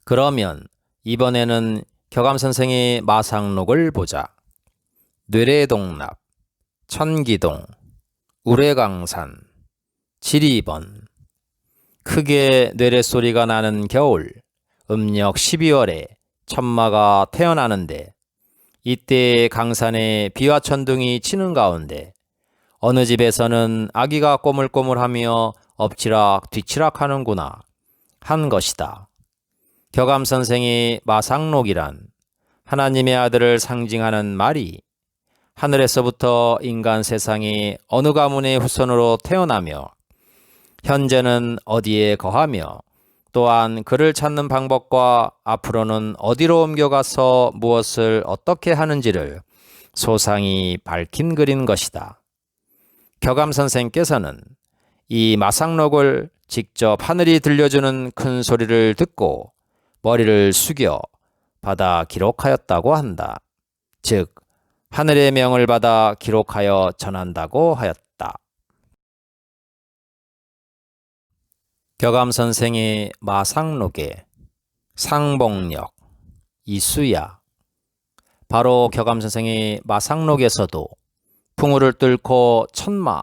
그러면 이번에는 격암 선생의 마상록을 보자. 뇌래동납, 천기동, 우레강산, 지리번. 크게 뇌래소리가 나는 겨울, 음력 12월에 천마가 태어나는데, 이때 강산에 비와 천둥이 치는 가운데 어느 집에서는 아기가 꼬물꼬물하며 엎치락 뒤치락 하는구나 한 것이다. 격암 선생의 마상록이란 하나님의 아들을 상징하는 말이 하늘에서부터 인간 세상이 어느 가문의 후손으로 태어나며 현재는 어디에 거하며 또한 그를 찾는 방법과 앞으로는 어디로 옮겨가서 무엇을 어떻게 하는지를 소상히 밝힌 글인 것이다. 격암 선생께서는 이 마상록을 직접 하늘이 들려주는 큰 소리를 듣고 머리를 숙여 받아 기록하였다고 한다. 즉, 하늘의 명을 받아 기록하여 전한다고 하였다. 격암 선생의 마상록의 상봉력, 이수야. 바로 격암 선생의 마상록에서도 풍우를 뚫고 천마,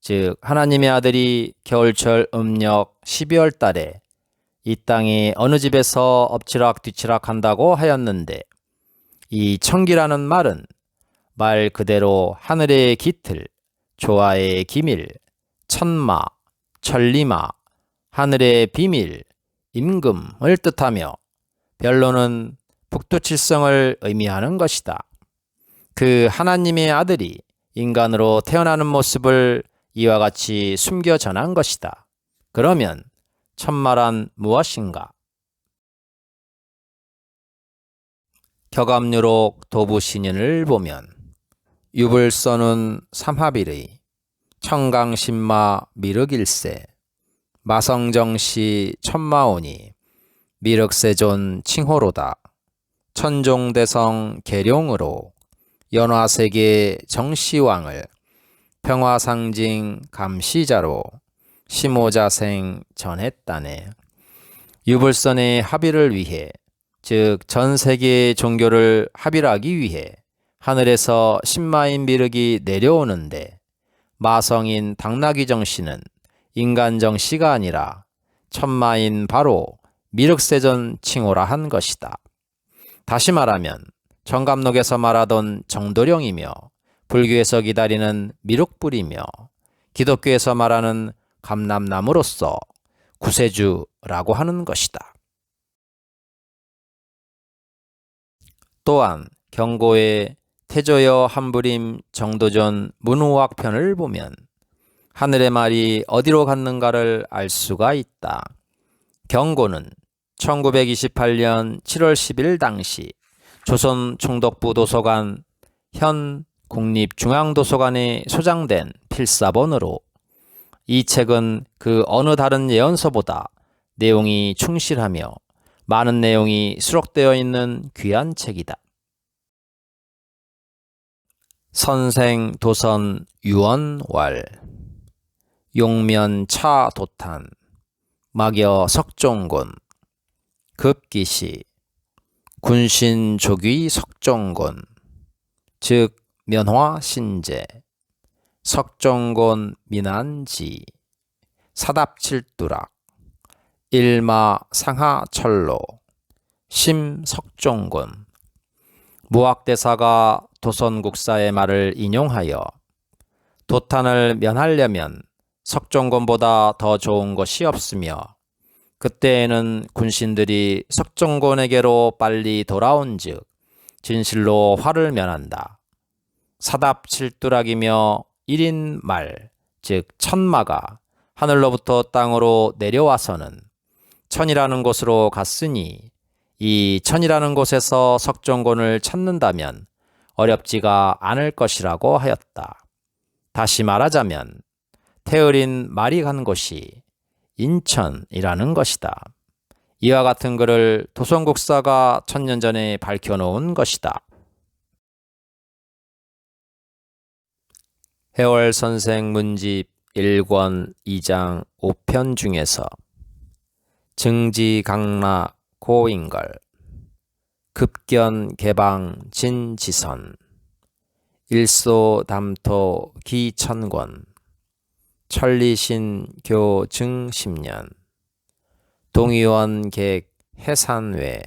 즉 하나님의 아들이 겨울철 음력 12월 달에 이 땅이 어느 집에서 엎치락 뒤치락 한다고 하였는데, 이 천기라는 말은 말 그대로 하늘의 깃틀, 조화의 기밀, 천마, 천리마, 하늘의 비밀, 임금을 뜻하며 별로는 북두칠성을 의미하는 것이다. 그 하나님의 아들이 인간으로 태어나는 모습을 이와 같이 숨겨 전한 것이다. 그러면 천마란 무엇인가? 격암유록 도부신인을 보면 유불선은 삼합일의, 청강신마 미륵일세, 마성정시 천마오니 미륵세존 칭호로다. 천종대성 계룡으로 연화세계 정시왕을 평화상징 감시자로 심호자생 전했다네. 유불선의 합의를 위해, 즉 전세계의 종교를 합일하기 위해 하늘에서 신마인 미륵이 내려오는데, 마성인 당나귀 정씨는 인간 정씨가 아니라 천마인 바로 미륵세존 칭호라 한 것이다. 다시 말하면 정감록에서 말하던 정도령이며, 불교에서 기다리는 미륵불이며, 기독교에서 말하는 감람나무로서 구세주라고 하는 것이다. 또한 경고의 태조여 한부림 정도전 문우학편을 보면 하늘의 말이 어디로 갔는가를 알 수가 있다. 경고는 1928년 7월 10일 당시 조선 총독부 도서관, 현 국립중앙도서관에 소장된 필사본으로, 이 책은 그 어느 다른 예언서보다 내용이 충실하며 많은 내용이 수록되어 있는 귀한 책이다. 선생 도선 유언왈, 용면 차 도탄, 막여 석종곤, 급기시, 군신 조귀 석종곤, 즉 면화 신제, 석종곤 민안지, 사답칠두락, 일마 상하철로, 심석종곤. 무학대사가 도선국사의 말을 인용하여 도탄을 면하려면 석종곤보다 더 좋은 것이 없으며, 그때에는 군신들이 석종곤에게로 빨리 돌아온 즉 진실로 화를 면한다. 사답칠두락이며 1인 말, 즉 천마가 하늘로부터 땅으로 내려와서는 천이라는 곳으로 갔으니, 이 천이라는 곳에서 석종곤을 찾는다면 어렵지가 않을 것이라고 하였다. 다시 말하자면 태어린 말이 간 곳이 인천이라는 것이다. 이와 같은 글을 도선국사가 1000년 전에 밝혀놓은 것이다. 해월선생 문집 1권 2장 5편 중에서 증지강락 고인걸 급견 개방 진지선 일소담토 기천권 천리신 교증 10년 동의원 객 해산외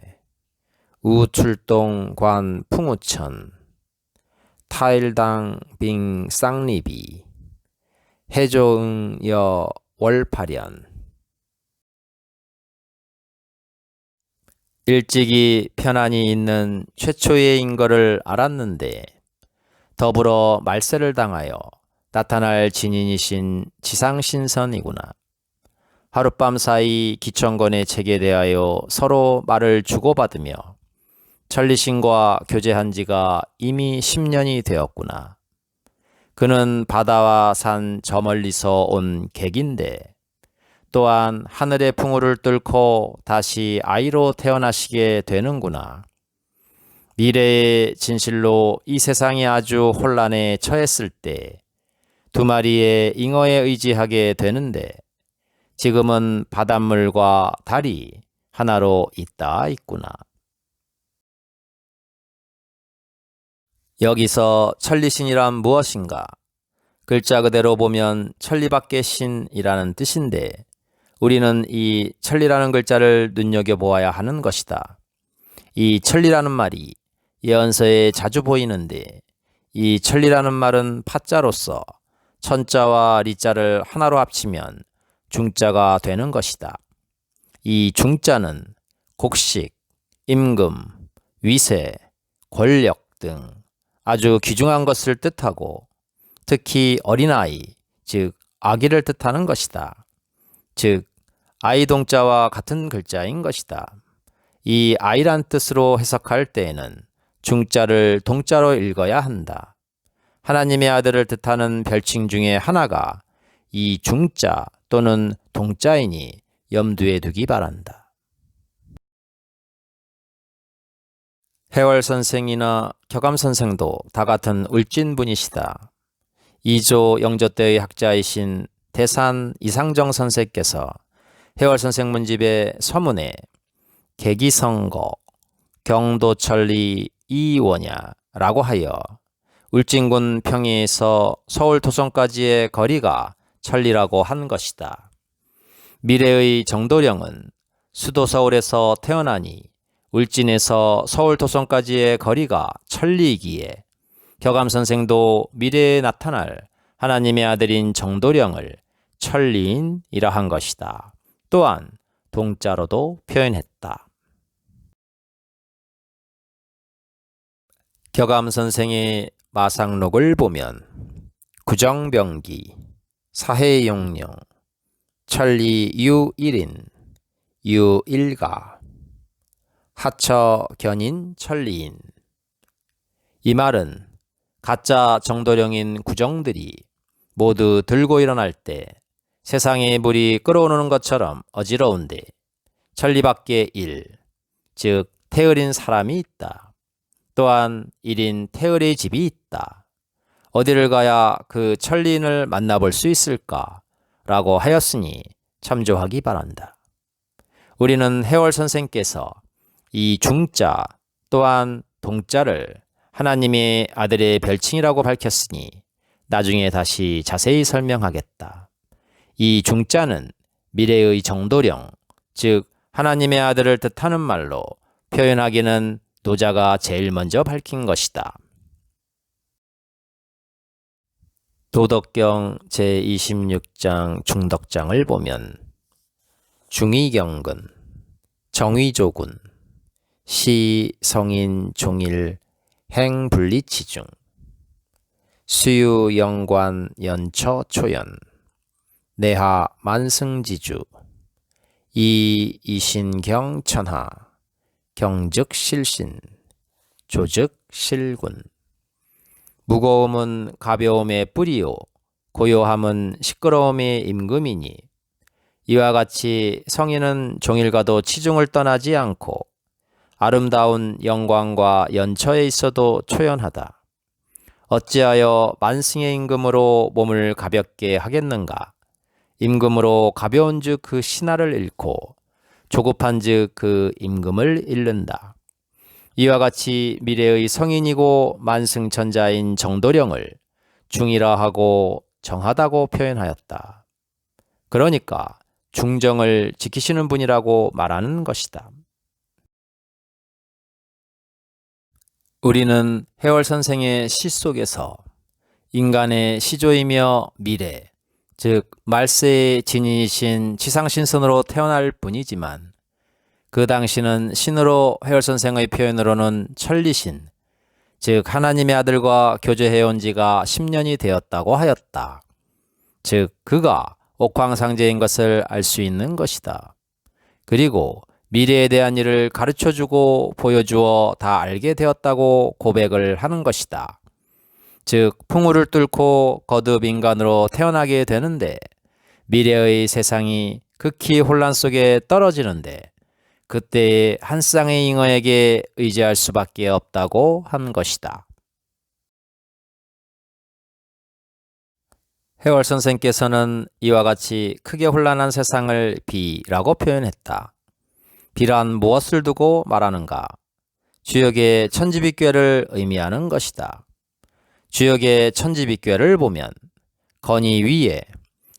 우출동 관 풍우천 타일당 빙 쌍리비 해조응 여 월파련 일찍이 편안히 있는 최초의 인거를 알았는데 더불어 말세를 당하여 나타날 진인이신 지상신선이구나. 하룻밤 사이 기천권의 책에 대하여 서로 말을 주고받으며 천리신과 교제한 지가 이미 10년이 되었구나. 그는 바다와 산 저 멀리서 온 객인데 또한 하늘의 풍우를 뚫고 다시 아이로 태어나시게 되는구나. 미래의 진실로 이 세상이 아주 혼란에 처했을 때 두 마리의 잉어에 의지하게 되는데 지금은 바닷물과 달이 하나로 있다 있구나. 여기서 천리신이란 무엇인가? 글자 그대로 보면 천리밖의 신이라는 뜻인데 우리는 이 천리라는 글자를 눈여겨보아야 하는 것이다. 이 천리라는 말이 예언서에 자주 보이는데 이 천리라는 말은 파자로서 천자와 리자를 하나로 합치면 중자가 되는 것이다. 이 중자는 곡식, 임금, 위세, 권력 등 아주 귀중한 것을 뜻하고 특히 어린아이, 즉 아기를 뜻하는 것이다. 즉 아이 동자와 같은 글자인 것이다. 이 아이란 뜻으로 해석할 때에는 중자를 동자로 읽어야 한다. 하나님의 아들을 뜻하는 별칭 중에 하나가 이 중자 또는 동자이니 염두에 두기 바란다. 해월 선생이나 격암 선생도 다 같은 울진분이시다. 2조 영조 때의 학자이신 대산 이상정 선생께서 해월 선생 문집의 서문에 계기성거 경도천리 이원야라고 하여 울진군 평야에서 서울 도성까지의 거리가 천리라고 한 것이다. 미래의 정도령은 수도 서울에서 태어나니 울진에서 서울 도성까지의 거리가 천리이기에 격암 선생도 미래에 나타날 하나님의 아들인 정도령을 천리인이라 한 것이다. 또한 동자로도 표현했다. 격암 선생의 마상록을 보면 구정병기, 사해용령, 천리유일인, 유일가, 하처견인 천리인. 이 말은 가짜 정도령인 구정들이 모두 들고 일어날 때 세상의 물이 끓어오르는 것처럼 어지러운데 천리밖에 일, 즉 태을인 사람이 있다. 또한 일인 태을의 집이 있다. 어디를 가야 그 천리인을 만나볼 수 있을까? 라고 하였으니 참조하기 바란다. 우리는 해월 선생께서 이 중자 또한 동자를 하나님의 아들의 별칭이라고 밝혔으니 나중에 다시 자세히 설명하겠다. 이 중자는 미래의 정도령, 즉 하나님의 아들을 뜻하는 말로 표현하기는 노자가 제일 먼저 밝힌 것이다. 도덕경 제26장 중덕장을 보면 중의경근, 정의조군, 시성인 종일 행분리치중, 수유영관 연처초연, 내하 만승지주, 이신경천하, 경즉실신, 조즉실군. 무거움은 가벼움의 뿌리요 고요함은 시끄러움의 임금이니 이와 같이 성인은 종일과도 치중을 떠나지 않고 아름다운 영광과 연처에 있어도 초연하다. 어찌하여 만승의 임금으로 몸을 가볍게 하겠는가? 임금으로 가벼운즉 그 신하를 잃고 조급한즉 그 임금을 잃는다. 이와 같이 미래의 성인이고 만승천자인 정도령을 중이라 하고 정하다고 표현하였다. 그러니까 중정을 지키시는 분이라고 말하는 것이다. 우리는 해월 선생의 시 속에서 인간의 시조이며 미래, 즉 말세의 진인이신 지상신선으로 태어날 뿐이지만 그 당시는 신으로 해월 선생의 표현으로는 천리신, 즉 하나님의 아들과 교제해온 지가 10년이 되었다고 하였다. 즉 그가 옥황상제인 것을 알 수 있는 것이다. 그리고 미래에 대한 일을 가르쳐주고 보여주어 다 알게 되었다고 고백을 하는 것이다. 즉 풍우를 뚫고 거듭 인간으로 태어나게 되는데 미래의 세상이 극히 혼란 속에 떨어지는데 그때의 한 쌍의 잉어에게 의지할 수밖에 없다고 한 것이다. 해월 선생께서는 이와 같이 크게 혼란한 세상을 비라고 표현했다. 비란 무엇을 두고 말하는가? 주역의 천지비괴를 의미하는 것이다. 주역의 천지비괴를 보면 건이 위에,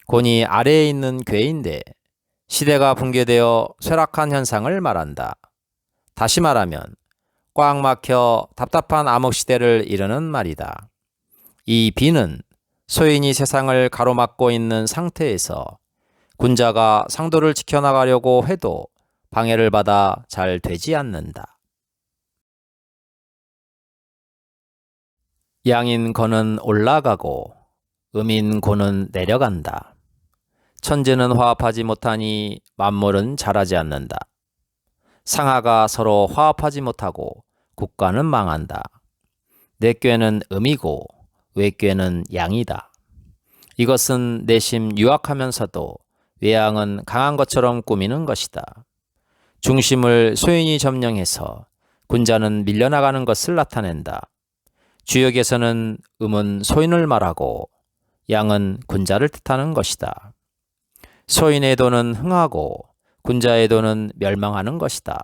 곤이 아래에 있는 괴인데 시대가 붕괴되어 쇠락한 현상을 말한다. 다시 말하면 꽉 막혀 답답한 암흑시대를 이르는 말이다. 이 비는 소인이 세상을 가로막고 있는 상태에서 군자가 상도를 지켜나가려고 해도 방해를 받아 잘 되지 않는다. 양인 건은 올라가고 음인 고는 내려간다. 천지는 화합하지 못하니 만물은 자라지 않는다. 상하가 서로 화합하지 못하고 국가는 망한다. 내꾀는 음이고 외꾀는 양이다. 이것은 내심 유약하면서도 외양은 강한 것처럼 꾸미는 것이다. 중심을 소인이 점령해서 군자는 밀려나가는 것을 나타낸다. 주역에서는 음은 소인을 말하고 양은 군자를 뜻하는 것이다. 소인의 도는 흥하고 군자의 도는 멸망하는 것이다.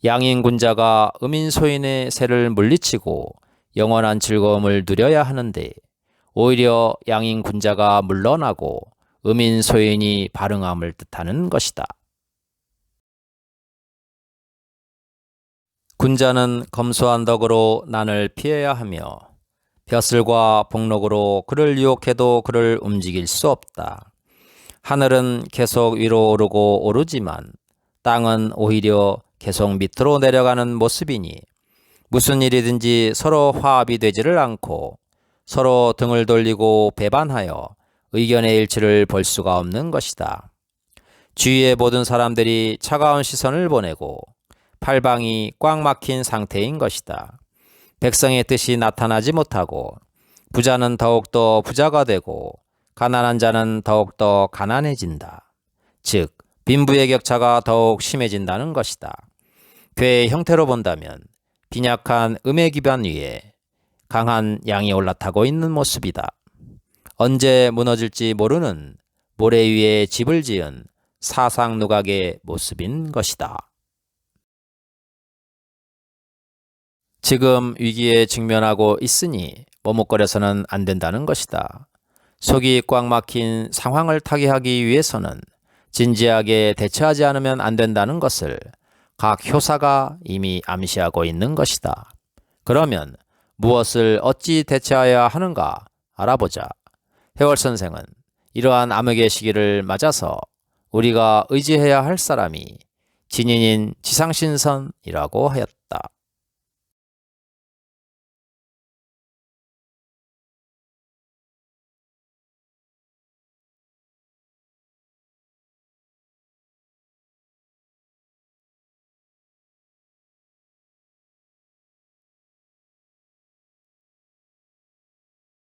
양인 군자가 음인 소인의 세를 물리치고 영원한 즐거움을 누려야 하는데 오히려 양인 군자가 물러나고 음인 소인이 발흥함을 뜻하는 것이다. 군자는 검소한 덕으로 난을 피해야 하며 벼슬과 복록으로 그를 유혹해도 그를 움직일 수 없다. 하늘은 계속 위로 오르고 오르지만 땅은 오히려 계속 밑으로 내려가는 모습이니 무슨 일이든지 서로 화합이 되지를 않고 서로 등을 돌리고 배반하여 의견의 일치를 볼 수가 없는 것이다. 주위의 모든 사람들이 차가운 시선을 보내고 팔방이 꽉 막힌 상태인 것이다. 백성의 뜻이 나타나지 못하고 부자는 더욱더 부자가 되고 가난한 자는 더욱더 가난해진다. 즉 빈부의 격차가 더욱 심해진다는 것이다. 괴의 형태로 본다면 빈약한 음의 기반 위에 강한 양이 올라타고 있는 모습이다. 언제 무너질지 모르는 모래 위에 집을 지은 사상누각의 모습인 것이다. 지금 위기에 직면하고 있으니 머뭇거려서는 안 된다는 것이다. 속이 꽉 막힌 상황을 타개하기 위해서는 진지하게 대처하지 않으면 안 된다는 것을 각 효사가 이미 암시하고 있는 것이다. 그러면 무엇을 어찌 대처해야 하는가 알아보자. 해월 선생은 이러한 암흑의 시기를 맞아서 우리가 의지해야 할 사람이 진인인 지상신선이라고 하였다.